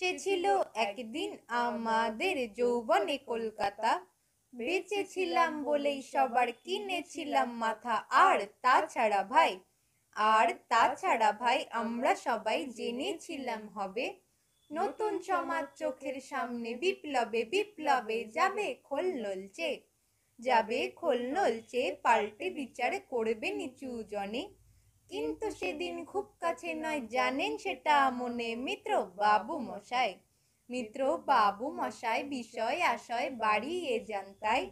সে ছিল একদিন আমাদের যৌবনে কলকাতা, বেঁচে ছিলাম বলেই সবার কিনেছিলাম মাথা। আর তাছাড়া ভাই আমরা সবাই জেনেছিলাম হবে নতুন সমাজ চোখের সামনে, বিপ্লবে বিপ্লবে যাবে খোল নলচে পাল্টে বিচার করবে নিচু জনে। কিন্তু সেদিন খুব কাছে নয়, জানেন সেটা মনে, মিত্র বাবু মশাই বিষয় আশয় বাড়িয়ে যান তাই।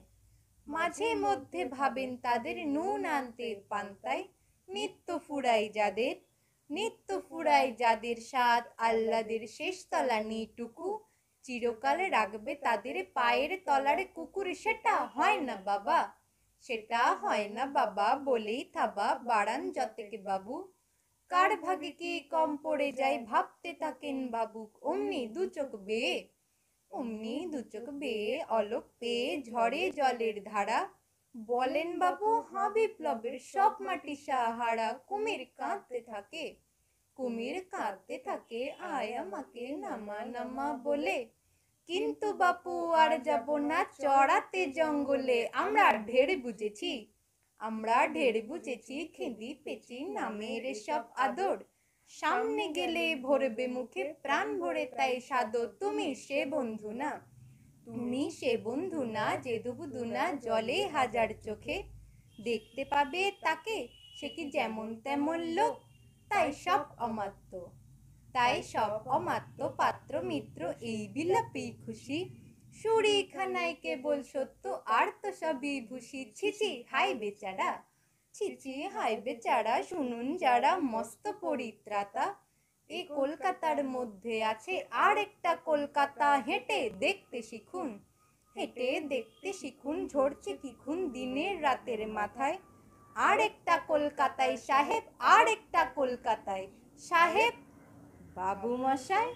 মাঝে মধ্যে ভাবেন তাদের নুন আনতে পান্তায়। নিত্য ফুরাই যাদের স্বাদ আহ্লাদের শেষতলা নিটুকু, চিরকাল রাখবে তাদের পায়ের তলার কুকুর। সেটা হয় না বাবা বলেই থাবা বাড়ান যতেক বাবু। কার ভাগে কি কম পড়ে যায় ভাবতে থাকেন বাবু, অমনি দু চোখ বেয়ে অলোক পেয়ে ঝরে জলের ধারা। বলেন বাবু হাঁ বিপ্লবের সব মাটি সাহারা। কুমির কাঁদতে থাকে আয় আমাকে নামা নামা বলে। কিন্তু বাপু আর যাব না চড়াতে জঙ্গলে। আমরা ঢের বুঝেছি খেদি পেচি নামের সব আদর। সামনে গেলে ভরবে মুখে প্রাণ ভরে তাই সাদর। তুমি সে বন্ধু না যে দুবুদুনা জলে হাজার চোখে দেখতে পাবে তাকে, সে কি যেমন তেমন লোক। তাই সব অমাত্য পাত্র মিত্র এই বিলাপেই খুশি। সুরিখানায় কেবল সত্য আর তো সবই ভুসি। ছিছি হায় বেচারা শুনুন যারা মস্ত পরিত্রাতা। এই কলকাতার মধ্যে আছে আর একটা কলকাতা, হেঁটে দেখতে শিখুন ঝরছে কি খুন দিনের রাতের মাথায়। আর একটা কলকাতায় সাহেব, আর একটা কলকাতায় সাহেব বাবু মশাই।